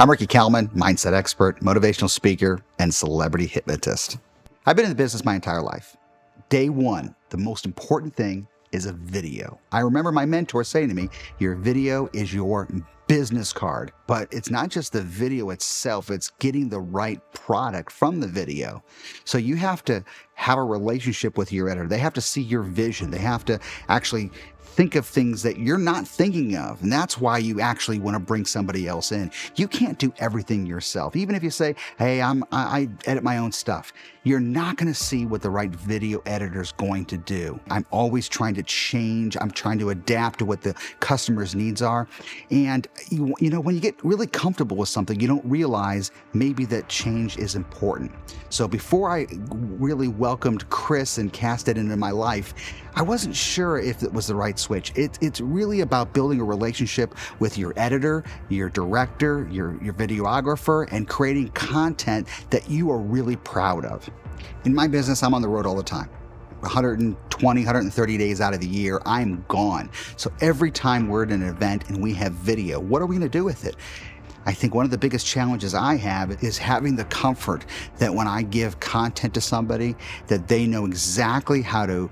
I'm Ricky Kalmon, mindset expert, motivational speaker, and celebrity hypnotist. I've been in the business my entire life. Day one, the most important thing is a video. I remember my mentor saying to me, your video is your business card. But it's not just the video itself, it's getting the right product from the video. So you have to have a relationship with your editor. They have to see your vision. They have to actually think of things that you're not thinking of. And that's why you actually want to bring somebody else in. You can't do everything yourself. Even if you say, hey, I edit my own stuff, you're not going to see what the right video editor is going to do. I'm always trying to change. I'm trying to adapt to what the customer's needs are. And you know, when you get really comfortable with something, you don't realize maybe that change is important. So before I really welcomed Chris and cast it into my life, I wasn't sure if it was the right switch. It's really about building a relationship with your editor, your director, your videographer, and creating content that you are really proud of. In my business, I'm on the road all the time. 120, 130 days out of the year, I'm gone. So every time we're at an event and we have video, what are we going to do with it? I think one of the biggest challenges I have is having the comfort that when I give content to somebody, that they know exactly how to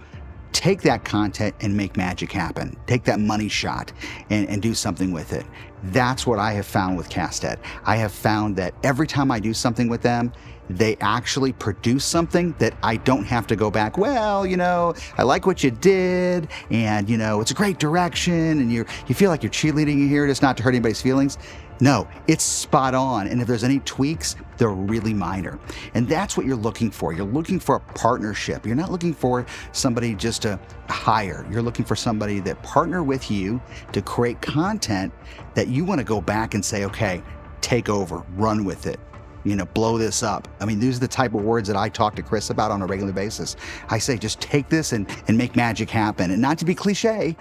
take that content and make magic happen. Take that money shot and do something with it. That's what I have found with CastEd. I have found that every time I do something with them, they actually produce something that I don't have to go back, well, you know, I like what you did, and, you know, it's a great direction, and you feel like you're cheerleading here just not to hurt anybody's feelings. No, it's spot on. And if there's any tweaks, they're really minor. And that's what you're looking for. You're looking for a partnership. You're not looking for somebody just to hire. You're looking for somebody that partner with you to create content that you want to go back and say, okay, take over, run with it. You know, blow this up. I mean, these are the type of words that I talk to Chris about on a regular basis. I say, just take this and make magic happen. And not to be cliche,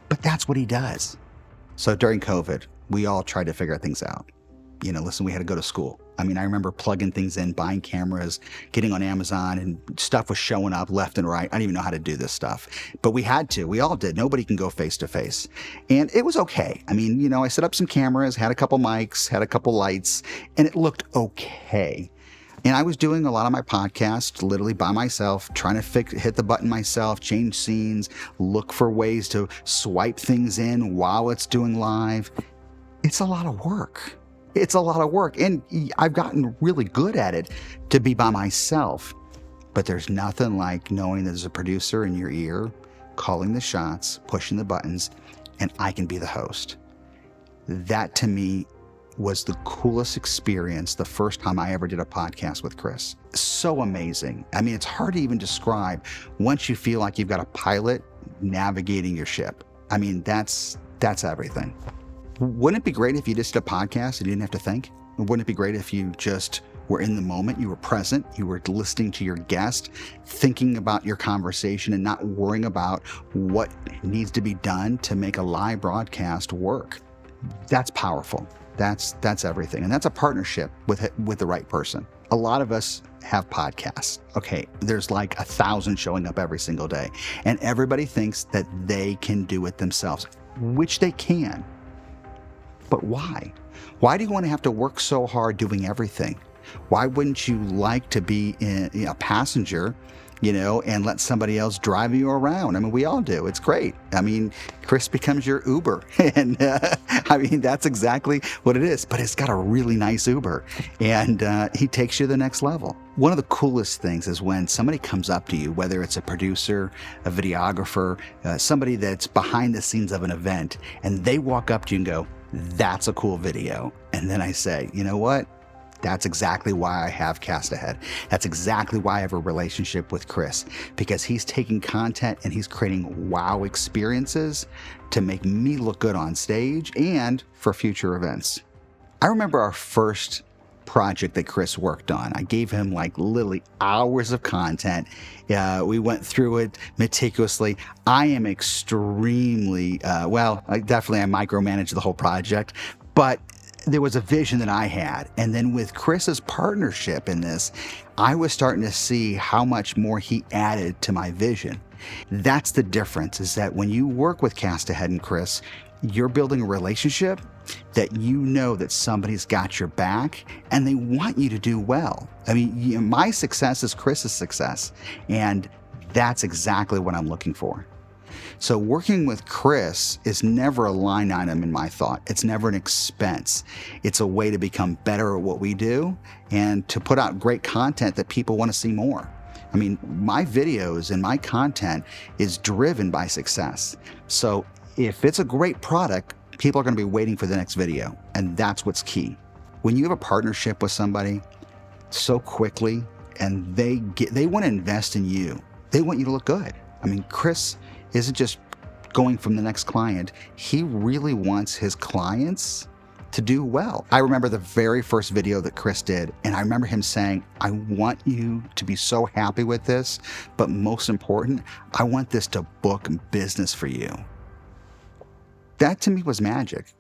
but that's what he does. So during COVID, we all tried to figure things out. You know, listen, we had to go to school. I mean, I remember plugging things in, buying cameras, getting on Amazon, and stuff was showing up left and right. I didn't even know how to do this stuff, but we had to. We all did. Nobody can go face to face. And it was okay. I mean, you know, I set up some cameras, had a couple mics, had a couple lights, and it looked okay. And I was doing a lot of my podcasts literally by myself, trying to hit the button myself, change scenes, look for ways to swipe things in while it's doing live. It's a lot of work. It's a lot of work. And I've gotten really good at it to be by myself. But there's nothing like knowing that there's a producer in your ear, calling the shots, pushing the buttons, and I can be the host. That to me was the coolest experience the first time I ever did a podcast with Chris. So amazing. I mean, it's hard to even describe once you feel like you've got a pilot navigating your ship. I mean, that's everything. Wouldn't it be great if you just did a podcast and you didn't have to think? Wouldn't it be great if you just were in the moment, you were present, you were listening to your guest, thinking about your conversation and not worrying about what needs to be done to make a live broadcast work? That's powerful. That's everything. And that's a partnership with the right person. A lot of us have podcasts. Okay, there's like 1,000 showing up every single day. And everybody thinks that they can do it themselves, which they can. But why? Why do you want to have to work so hard doing everything? Why wouldn't you like to be a passenger, you know, and let somebody else drive you around? I mean, we all do. It's great. I mean, Chris becomes your Uber. And I mean, that's exactly what it is. But it's got a really nice Uber. And he takes you to the next level. One of the coolest things is when somebody comes up to you, whether it's a producer, a videographer, somebody that's behind the scenes of an event, and they walk up to you and go, that's a cool video. And then I say, you know what? That's exactly why I have Cast Ahead. That's exactly why I have a relationship with Chris, because he's taking content and he's creating wow experiences to make me look good on stage and for future events. I remember our first project that Chris worked on. I gave him like literally hours of content. We went through it meticulously. I am extremely, I micromanaged the whole project, but there was a vision that I had. And then with Chris's partnership in this, I was starting to see how much more he added to my vision. That's the difference, is that when you work with Cast Ahead and Chris, you're building a relationship that you know that somebody's got your back and they want you to do well. I mean, my success is Chris's success, and that's exactly what I'm looking for. So working with Chris is never a line item in my thought. It's never an expense. It's a way to become better at what we do and to put out great content that people want to see more. I mean, my videos and my content is driven by success. So if it's a great product, people are going to be waiting for the next video. And that's what's key. When you have a partnership with somebody so quickly and they want to invest in you, they want you to look good. I mean, Chris isn't just going from the next client. He really wants his clients to do well. I remember the very first video that Chris did, and I remember him saying, I want you to be so happy with this, but most important, I want this to book business for you. That to me was magic.